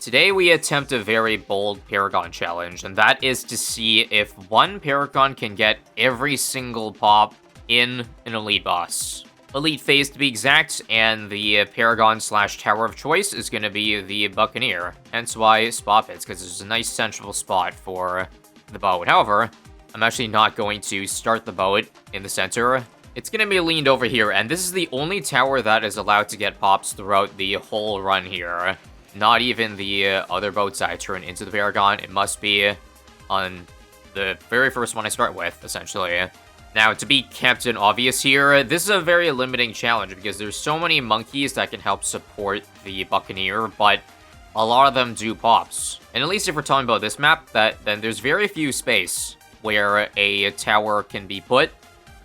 Today we attempt a very bold Paragon challenge, and that is to see if one Paragon can get every single pop in an Elite boss. Elite phase to be exact, and the Paragon slash Tower of Choice is going to be the Buccaneer, hence why spot fits, because there's a nice central spot for the boat. However, I'm actually not going to start the boat in the center. It's going to be leaned over here, and this is the only tower that is allowed to get pops throughout the whole run here. Not even the other boats I turn into the Paragon. It must be on the very first one I start with, essentially. Now, to be Captain Obvious here, this is a very limiting challenge because there's so many monkeys that can help support the Buccaneer, but a lot of them do pops. And at least if we're talking about this map, then there's very few space where a tower can be put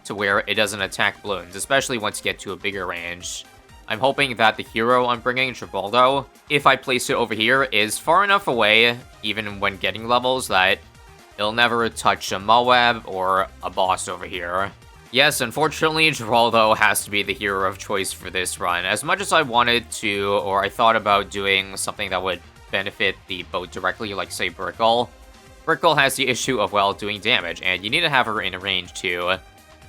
to where it doesn't attack balloons, especially once you get to a bigger range. I'm hoping that the hero I'm bringing, Tribaldo, if I place it over here, is far enough away, even when getting levels, that it'll never touch a Moab or a boss over here. Yes, unfortunately, Tribaldo has to be the hero of choice for this run. As much as I wanted to, or I thought about doing something that would benefit the boat directly, like, say, Brickle. Brickle has the issue of, well, doing damage, and you need to have her in a range to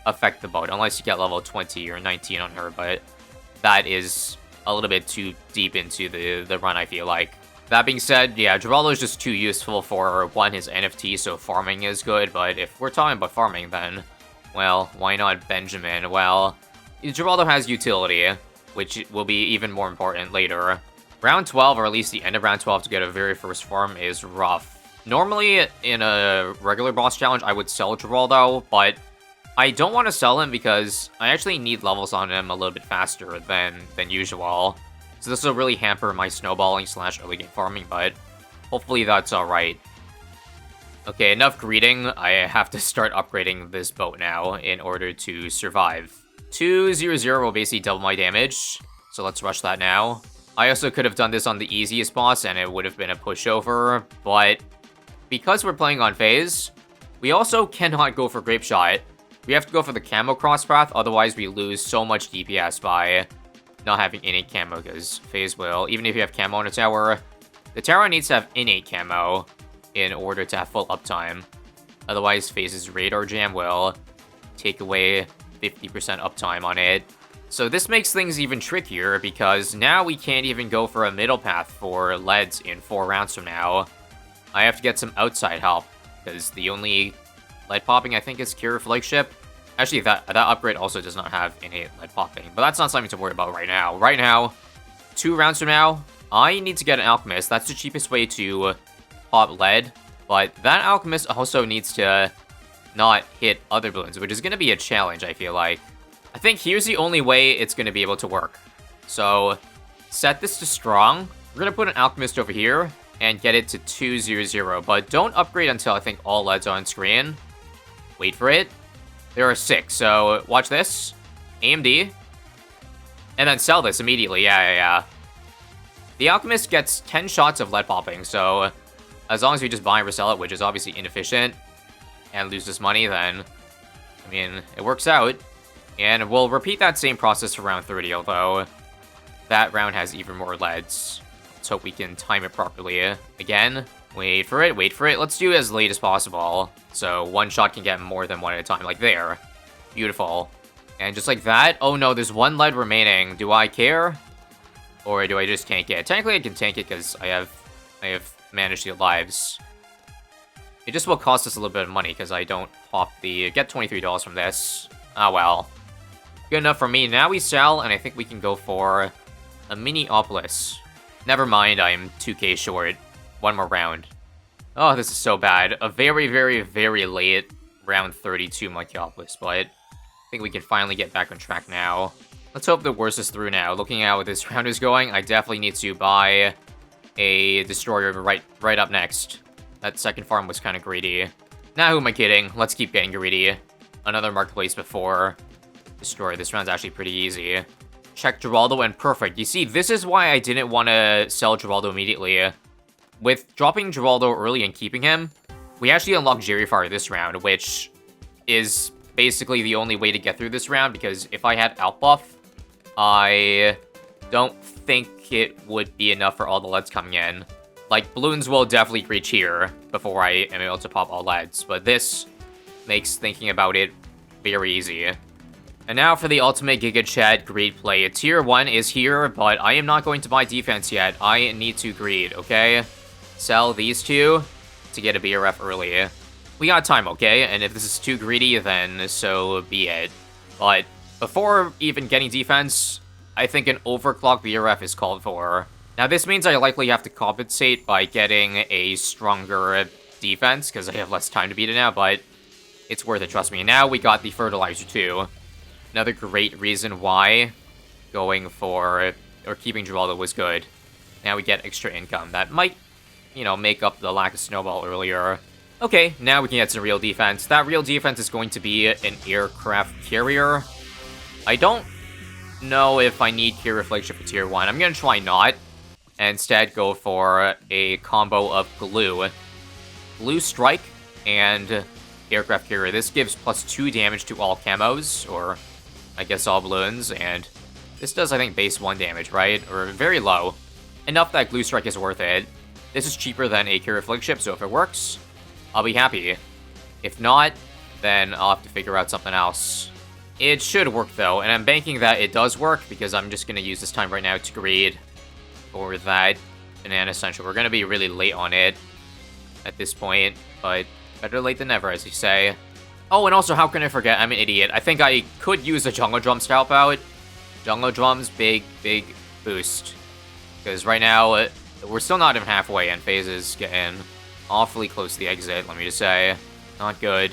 affect the boat, unless you get level 20 or 19 on her, but that is a little bit too deep into the run, I feel like. That being said, yeah, Geraldo is just too useful for, one, his NFT, so farming is good, but if we're talking about farming, then, well, why not Benjamin? Well, Geraldo has utility, which will be even more important later. Round 12, or at least the end of round 12 to get a very first farm is rough. Normally, in a regular boss challenge, I would sell Geraldo, but I don't want to sell him because I actually need levels on him a little bit faster than usual. So this will really hamper my snowballing slash early game farming, but hopefully that's alright. Okay, enough greeting. I have to start upgrading this boat now in order to survive. 200 will basically double my damage, so let's rush that now. I also could have done this on the easiest boss and it would have been a pushover, but because we're playing on phase, we also cannot go for Grape Shot. We have to go for the camo cross path, otherwise we lose so much DPS by not having innate camo, because phase will, even if you have camo on a tower, the tower needs to have innate camo in order to have full uptime. Otherwise, phase's radar jam will take away 50% uptime on it. So this makes things even trickier, because now we can't even go for a middle path for leads in 4 rounds from now. I have to get some outside help, because the only lead popping, I think, is Cure Flagship. Actually, that upgrade also does not have innate lead popping, but that's not something to worry about right now. Right now, 2 rounds from now, I need to get an Alchemist. That's the cheapest way to pop lead, but that Alchemist also needs to not hit other balloons, which is going to be a challenge, I feel like. I think here's the only way it's going to be able to work. So, set this to strong. We're going to put an Alchemist over here and get it to 200, but don't upgrade until I think all leads are on screen. Wait for it. There are 6, so watch this. AMD. And then sell this immediately. Yeah. The Alchemist gets 10 shots of lead popping, so as long as we just buy and resell it, which is obviously inefficient, and lose this money, then, I mean, it works out. And we'll repeat that same process for round 30, although that round has even more leads. Let's hope we can time it properly. Again, wait for it. Let's do it as late as possible, so one shot can get more than one at a time, like there. Beautiful. And just like that, oh no, there's 1 lead remaining. Do I care? Or do I just tank it? Technically, I can tank it because I have managed to get lives. It just will cost us a little bit of money because I don't pop the... Get $23 from this. Ah, well. Good enough for me. Now we sell, and I think we can go for a Minneapolis. Never mind, I'm 2k short. 1 more round. Oh, this is so bad. A very, very, very late round 32 Minneapolis, but I think we can finally get back on track now. Let's hope the worst is through now. Looking at how this round is going, I definitely need to buy a destroyer right up next. That second farm was kind of greedy. Now, who am I kidding? Let's keep getting greedy. Another marketplace before destroyer. This round's actually pretty easy. Check Geraldo and perfect. You see, this is why I didn't want to sell Geraldo immediately. With dropping Geraldo early and keeping him, we actually unlock Jerry Fire this round, which is basically the only way to get through this round, because if I had Outbuff, I don't think it would be enough for all the leads coming in. Like, balloons will definitely reach here before I am able to pop all leads, but this makes thinking about it very easy. And now for the ultimate Giga Chad greed play. Tier 1 is here, but I am not going to buy defense yet. I need to greed, okay? Sell these two to get a BRF early. We got time, okay? And if this is too greedy, then so be it. But before even getting defense, I think an overclock BRF is called for. Now this means I likely have to compensate by getting a stronger defense, because I have less time to beat it now, but it's worth it, trust me. Now we got the fertilizer too. Another great reason why going for, or keeping Gibraltar was good. Now we get extra income. That might, you know, make up the lack of snowball earlier. Okay, now we can get some real defense. That real defense is going to be an aircraft carrier. I don't know if I need carrier flagship for tier 1. I'm gonna try not, and instead go for a combo of glue strike, and aircraft carrier. This gives +2 damage to all camos, or I guess all balloons, and this does, I think, base 1 damage, right? Or very low. Enough that glue strike is worth it. This is cheaper than a carrier flagship, so if it works, I'll be happy. If not, then I'll have to figure out something else. It should work, though, and I'm banking that it does work, because I'm just going to use this time right now to greed for that banana essential. We're going to be really late on it at this point, but better late than never, as you say. Oh, and also, how can I forget? I'm an idiot. I think I could use a Jungle Drums to help out. Jungle Drums, big boost. Because right now, we're still not even halfway, and phase is getting awfully close to the exit, let me just say. Not good.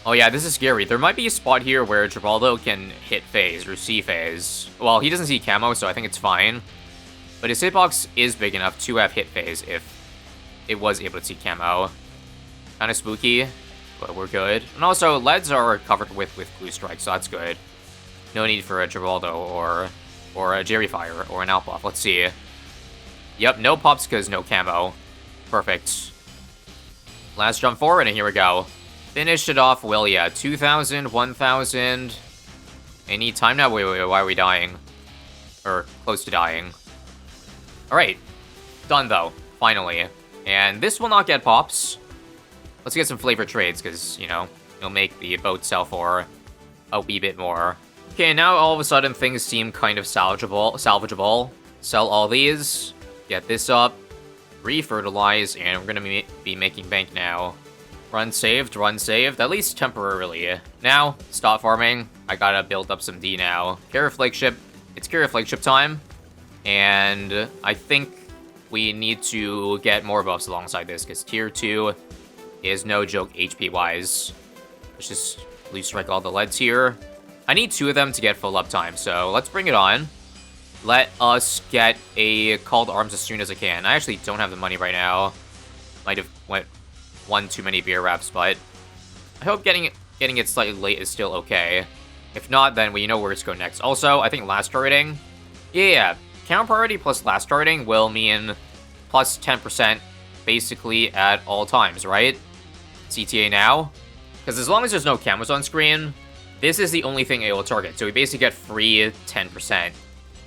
Oh yeah, this is scary. There might be a spot here where Gibraltar can hit phase, or see phase. Well, he doesn't see camo, so I think it's fine. But his hitbox is big enough to have hit phase if it was able to see camo. Kind of spooky, but we're good. And also, leads are covered with glue strike, so that's good. No need for a Gibraltar or a Jerry Fire or an Outbuff. Let's see. Yep, no pops because no camo. Perfect. Last jump forward, and here we go. Finish it off well, yeah. 2,000, 1,000. Any time now? Wait, why are we dying? Or close to dying. Alright. Done, though. Finally. And this will not get pops. Let's get some flavor trades, because, you know, it'll make the boat sell for a wee bit more. Okay, now all of a sudden things seem kind of salvageable. Sell all these. Get this up. Re-fertilize, and we're going to be making bank now. Run saved, at least temporarily. Now, stop farming. I gotta build up some D now. Carrier flagship. It's carrier flagship time. And I think we need to get more buffs alongside this, because tier 2 is no joke HP-wise. Let's just blue strike all the leads here. I need 2 of them to get full uptime, so let's bring it on. Let us get a called arms as soon as I can. I actually don't have the money right now. Might have went one too many beer wraps, but I hope getting it slightly late is still okay. If not, then we know where to go next. Also, I think last targeting. Yeah, count priority plus last targeting will mean plus 10% basically at all times, right? CTA now. Because as long as there's no camos on screen, this is the only thing it will target. So we basically get free 10%.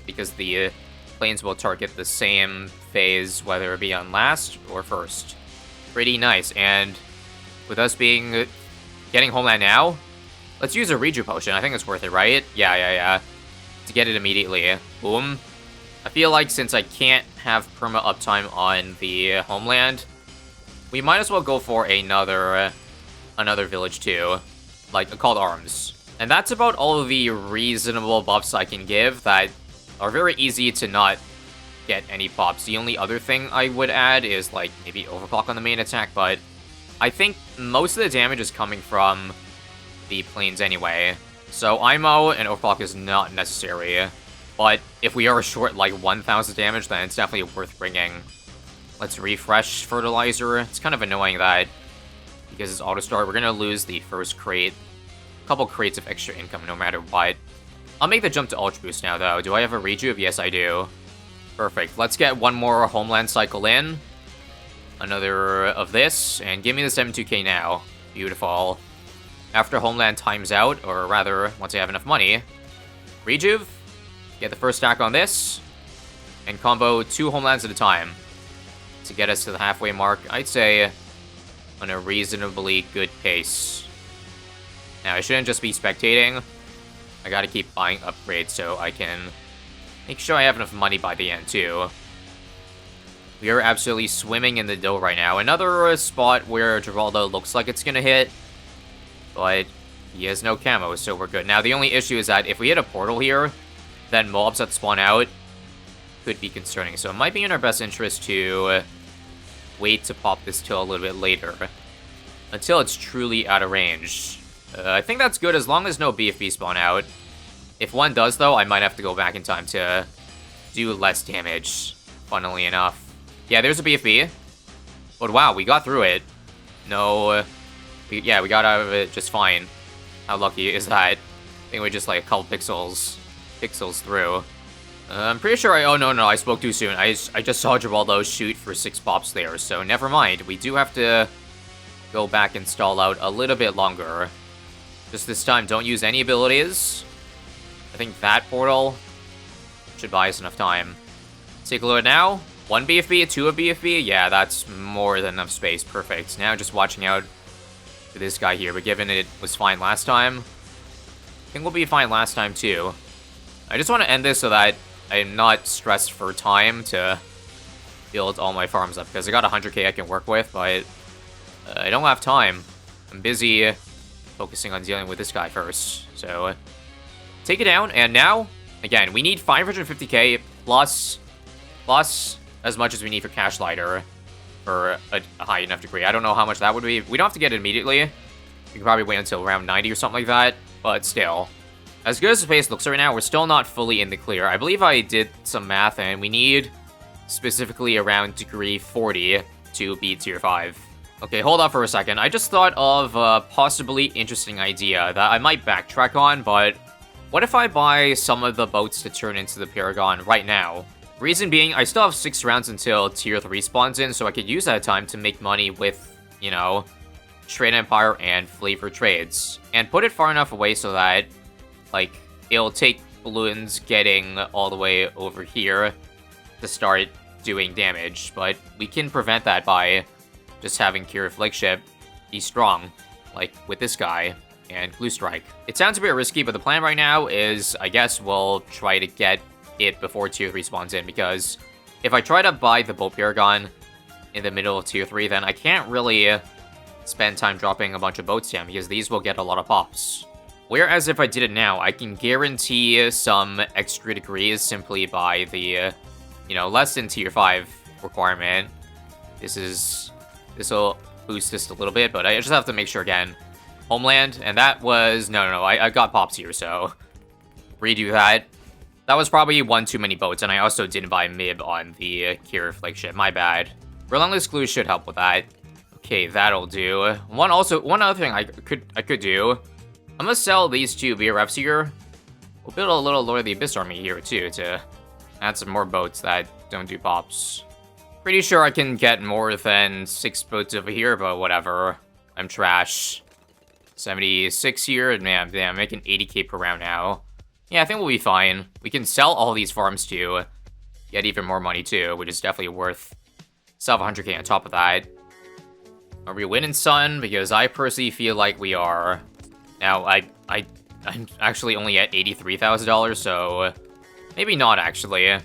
Because the planes will target the same phase, whether it be on last or first. Pretty nice, and with us getting Homeland now, let's use a Reju Potion. I think it's worth it, right? Yeah. To get it immediately. Boom. I feel like since I can't have perma uptime on the Homeland, we might as well go for another village too, like a Called Arms. And that's about all of the reasonable buffs I can give that are very easy to not get any pops. The only other thing I would add is, like, maybe overclock on the main attack, but I think most of the damage is coming from the planes anyway. So IMO and overclock is not necessary, but if we are short, like, 1,000 damage, then it's definitely worth bringing. Let's refresh fertilizer. It's kind of annoying that, because it's auto-start, we're gonna lose the first crate. A couple crates of extra income no matter what. I'll make the jump to Ultra Boost now, though. Do I have a Rejuve? Yes, I do. Perfect. Let's get one more Homeland cycle in. Another of this, and give me the 72k now. Beautiful. After Homeland times out, or rather, once I have enough money, Rejuve, get the first stack on this, and combo 2 Homelands at a time. to get us to the halfway mark. I'd say on a reasonably good pace. Now, I shouldn't just be spectating. I gotta keep buying upgrades so I can make sure I have enough money by the end, too. We are absolutely swimming in the dough right now. Another spot where Geraldo looks like it's gonna hit, but he has no camo, so we're good. Now, the only issue is that if we hit a portal here, then mobs that spawn out could be concerning. So it might be in our best interest to wait to pop this till a little bit later, until it's truly out of range. I think that's good as long as no BFB spawn out. If one does, though, I might have to go back in time to do less damage, funnily enough. Yeah, there's a BFB. But wow, we got through it. No, we got out of it just fine. How lucky is that? I think we just like a couple pixels through. I'm pretty sure oh no, I spoke too soon. I just saw Geraldo shoot for 6 pops there, so never mind. We do have to go back and stall out a little bit longer. Just this time, don't use any abilities. I think that portal should buy us enough time. Take a look now. 1 BFB, 2 of BFB. Yeah, that's more than enough space. Perfect. Now just watching out for this guy here, but given it was fine last time, I think we'll be fine last time too. I just want to end this so that I'm not stressed for time to build all my farms up, because I got 100k I can work with, but I don't have time. I'm busy focusing on dealing with this guy first. So take it down, and now, again, we need 550k plus as much as we need for Cash Lighter for a high enough degree. I don't know how much that would be. We don't have to get it immediately. We can probably wait until around 90 or something like that, but still. As good as the space looks right now, we're still not fully in the clear. I believe I did some math, and we need specifically around degree 40 to beat tier 5. Okay, hold on for a second. I just thought of a possibly interesting idea that I might backtrack on, but what if I buy some of the boats to turn into the Paragon right now? Reason being, I still have 6 rounds until tier 3 spawns in, so I could use that time to make money with, you know, Trade Empire and Flavor Trades. And put it far enough away so that, like, it'll take balloons getting all the way over here to start doing damage. But we can prevent that by just having Cure Flagship be strong, like with this guy and Glue Strike. It sounds a bit risky, but the plan right now is, I guess, we'll try to get it before tier 3 spawns in, because if I try to buy the Boat Paragon in the middle of tier 3, then I can't really spend time dropping a bunch of boats down, because these will get a lot of pops. Whereas if I did it now, I can guarantee some extra degrees simply by the, you know, less than tier 5 requirement. This'll boost this a little bit, but I just have to make sure again. Homeland, and that was, no, I got pops here, so redo that. That was probably one too many boats, and I also didn't buy Mib on the Cure Flagship, my bad. Relentless Glue should help with that. Okay, that'll do. One other thing I could do. I'm gonna sell these 2 BRFs here. We'll build a little Lord of the Abyss army here too to add some more boats that don't do pops. Pretty sure I can get more than 6 boats over here, but whatever. I'm trash. 76 here, and man, damn, I'm making 80k per round now. Yeah, I think we'll be fine. We can sell all these farms too, get even more money too, which is definitely worth 700k on top of that. Are we winning, son? Because I personally feel like we are. Now, I'm actually only at $83,000, so maybe not actually.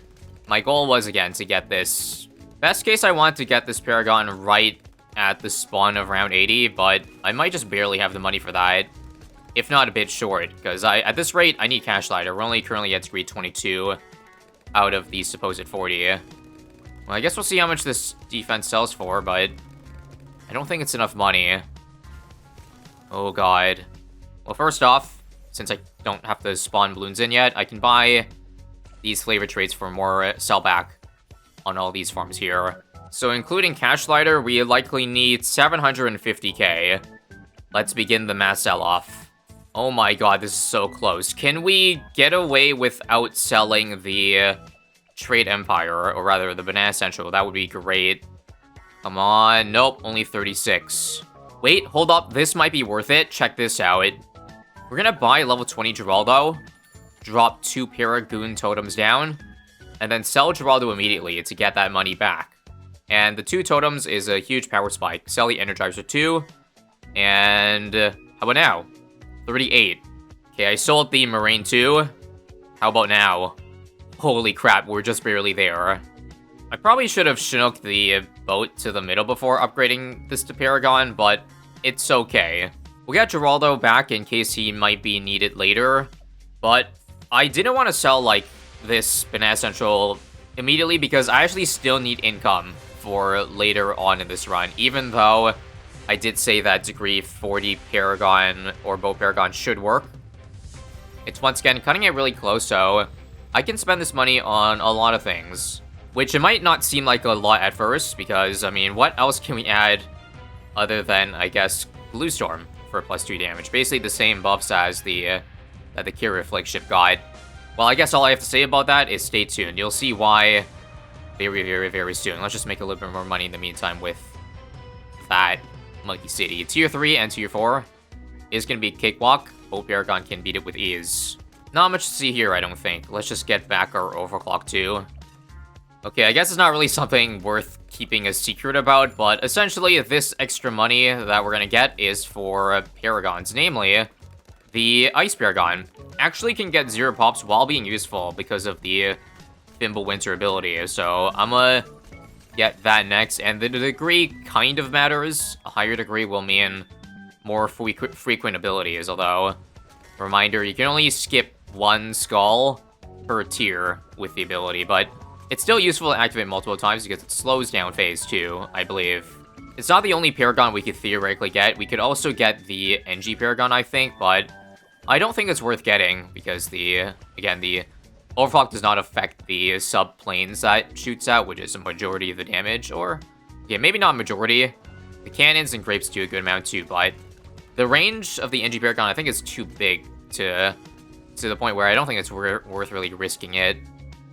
My goal was, again, to get this. Best case, I want to get this Paragon right at the spawn of round 80, but I might just barely have the money for that, if not a bit short, because at this rate, I need Cash Lighter. We're only currently at degree 22 out of the supposed 40. Well, I guess we'll see how much this defense sells for, but I don't think it's enough money. Oh, God. Well, first off, since I don't have to spawn balloons in yet, I can buy these flavor traits for more sellback on all these farms here. So including Cash Lighter, we likely need 750k. Let's begin the mass sell-off. Oh my god, this is so close. Can we get away without selling the Trade Empire, or rather the Banana Central? That would be great. Come on. Nope, only 36. Wait, hold up. This might be worth it. Check this out. We're gonna buy level 20 Geraldo, drop 2 Paragon totems down, and then sell Geraldo immediately to get that money back. And the 2 totems is a huge power spike. Sell the Energizer 2. And how about now? 38. Okay, I sold the Moraine 2. How about now? Holy crap, we're just barely there. I probably should have Chinooked the boat to the middle before upgrading this to Paragon, but it's okay. We'll get Geraldo back in case he might be needed later, but I didn't want to sell, like, this Banana Central immediately because I actually still need income for later on in this run, even though I did say that Degree 40 Paragon or Boat Paragon should work. It's once again cutting it really close, so I can spend this money on a lot of things. Which it might not seem like a lot at first, because, I mean, what else can we add other than, I guess, Blue Storm for +2 damage? Basically the same buffs as the that the Kira flagship got. Well, I guess all I have to say about that is stay tuned. You'll see why very, very, very soon. Let's just make a little bit more money in the meantime with that Monkey City. Tier 3 and Tier 4 is going to be cakewalk. Hope Paragon can beat it with ease. Not much to see here, I don't think. Let's just get back our overclock too. Okay, I guess it's not really something worth keeping a secret about, but essentially this extra money that we're gonna get is for Paragons, namely the Ice Paragon. Actually can get 0 pops while being useful because of the Winter ability, so I'm gonna get that next, and the degree kind of matters. A higher degree will mean more frequent abilities, although, reminder, you can only skip 1 skull per tier with the ability, but it's still useful to activate multiple times because it slows down phase 2, I believe. It's not the only Paragon we could theoretically get. We could also get the NG Paragon, I think, but I don't think it's worth getting because again, the Overclock does not affect the sub-planes that shoots out, which is a majority of the damage, or, yeah, maybe not majority. The cannons and grapes do a good amount too, but the range of the NG Paragon, I think, is too big to the point where I don't think it's worth really risking it.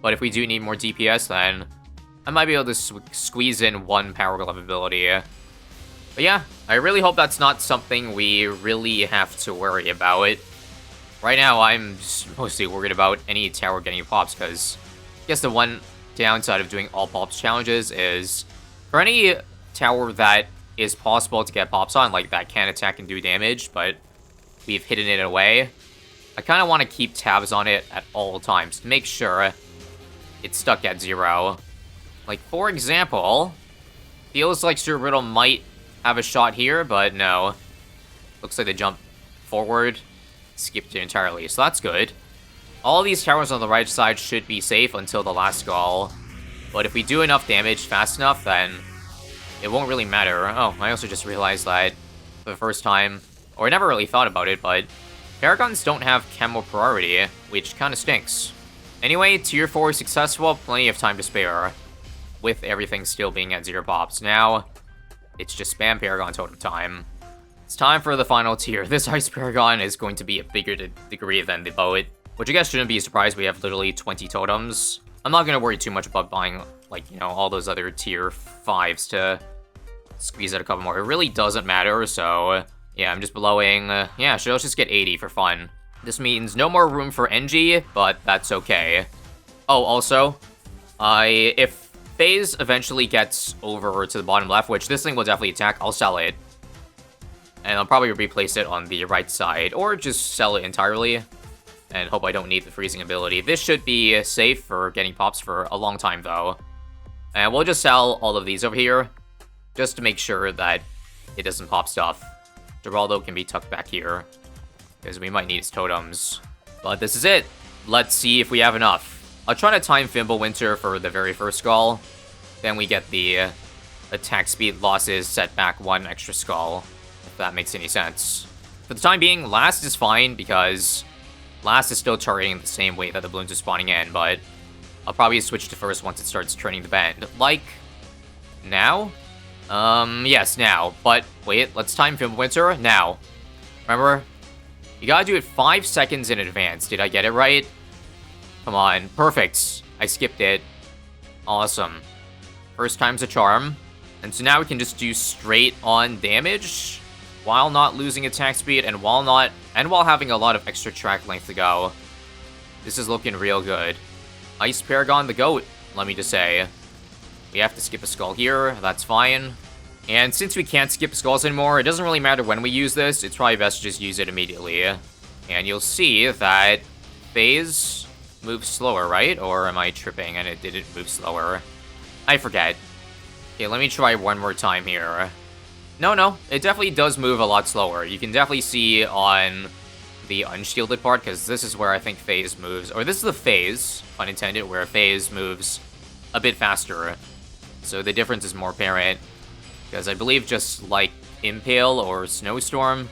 But if we do need more DPS, then I might be able to squeeze in 1 Power Glove ability. But yeah, I really hope that's not something we really have to worry about. Right now, I'm just mostly worried about any tower getting pops, because I guess the one downside of doing all pops challenges is for any tower that is possible to get pops on, like that can attack and do damage, but we've hidden it away, I kind of want to keep tabs on it at all times to make sure it's stuck at 0. Like, for example, feels like Sir Riddle might have a shot here, but no. Looks like they jump forward, skipped it entirely, so that's good. All these towers on the right side should be safe until the last skull, but if we do enough damage fast enough, then it won't really matter. Oh, I also just realized that for the first time, or I never really thought about it, but Paragons don't have camo priority, which kind of stinks. Anyway, Tier 4 is successful, plenty of time to spare, with everything still being at 0 pops. Now, it's just spam Paragon totem time. It's time for the final tier. This Ice Paragon is going to be a bigger degree than the boat, which I guess shouldn't be a surprise. We have literally 20 totems. I'm not going to worry too much about buying, like, you know, all those other Tier 5s to squeeze out a couple more. It really doesn't matter, so yeah, I'm just blowing. Yeah, so let's just get 80 for fun. This means no more room for NG, but that's okay. Oh, also, if phase eventually gets over to the bottom left, which this thing will definitely attack, I'll sell it. And I'll probably replace it on the right side, or just sell it entirely, and hope I don't need the freezing ability. This should be safe for getting pops for a long time, though. And we'll just sell all of these over here, just to make sure that it doesn't pop stuff. Geraldo can be tucked back here, because we might need his totems. But this is it. Let's see if we have enough. I'll try to time Winter for the very first skull. Then we get the attack speed losses set back 1 extra skull, if that makes any sense. For the time being, last is fine, because last is still charting the same way that the balloons are spawning in, but I'll probably switch to first once it starts turning the bend. Like, now? Yes, now. But, wait, let's time Winter now. Remember? You gotta do it 5 seconds in advance. Did I get it right? Come on. Perfect. I skipped it. Awesome. First time's a charm. And so now we can just do straight on damage while not losing attack speed and while having a lot of extra track length to go. This is looking real good. Ice Paragon the GOAT, let me just say. We have to skip a skull here. That's fine. And since we can't skip skulls anymore, it doesn't really matter when we use this. It's probably best to just use it immediately. And you'll see that phase moves slower, right? Or am I tripping and it didn't move slower? I forget. Okay, let me try one more time here. No, it definitely does move a lot slower. You can definitely see on the unshielded part, because this is where I think phase moves. Or this is the phase, pun intended, where phase moves a bit faster. So the difference is more apparent. Because I believe just like Impale or Snowstorm,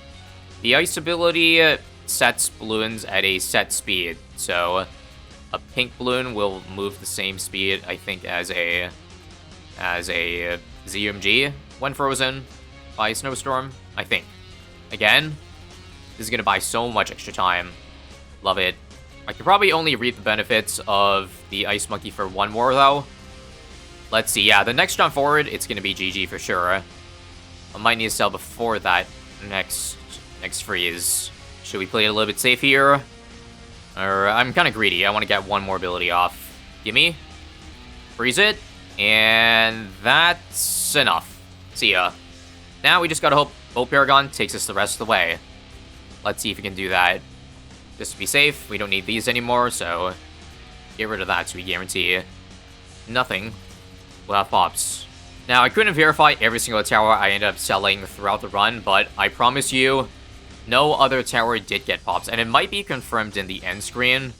the ice ability sets balloons at a set speed. So a pink balloon will move the same speed, I think, as a ZUMG when frozen by Snowstorm, I think. Again, this is going to buy so much extra time. Love it. I could probably only reap the benefits of the Ice Monkey for one more, though. Let's see. Yeah, the next jump forward, it's going to be GG for sure. I might need to sell before that next freeze. Should we play it a little bit safe here? Or I'm kind of greedy. I want to get one more ability off. Gimme. Freeze it. And that's enough. See ya. Now we just gotta hope Paragon takes us the rest of the way. Let's see if we can do that. Just to be safe, we don't need these anymore, so get rid of that so we guarantee nothing will have pops. Now, I couldn't verify every single tower I ended up selling throughout the run, but I promise you, no other tower did get pops, and it might be confirmed in the end screen.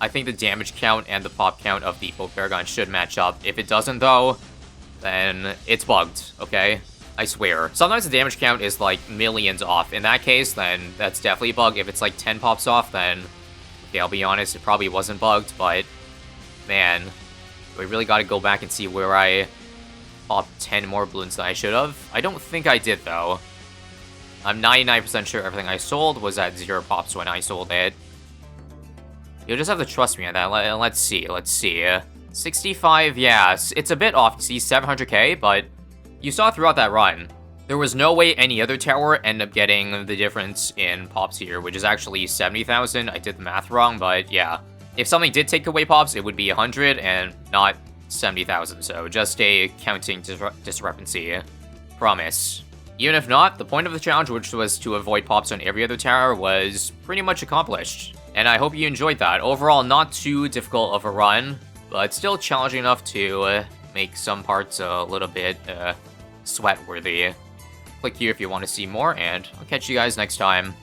I think the damage count and the pop count of the Paragon should match up. If it doesn't, though, then it's bugged, okay? I swear. Sometimes the damage count is like millions off. In that case, then that's definitely a bug. If it's like 10 pops off, then okay, I'll be honest, it probably wasn't bugged, but man, we really got to go back and see where I popped 10 more balloons than I should have. I don't think I did, though. I'm 99% sure everything I sold was at 0 pops when I sold it. You'll just have to trust me on that. Let's see. 65, yeah, it's a bit off. See, 700k, but you saw throughout that run, there was no way any other tower ended up getting the difference in pops here, which is actually 70,000. I did the math wrong, but yeah. If something did take away pops, it would be 100 and not 70,000, so just a counting discrepancy. Promise. Even if not, the point of the challenge, which was to avoid pops on every other tower, was pretty much accomplished. And I hope you enjoyed that. Overall, not too difficult of a run, but still challenging enough to make some parts a little bit sweat-worthy. Click here if you want to see more, and I'll catch you guys next time.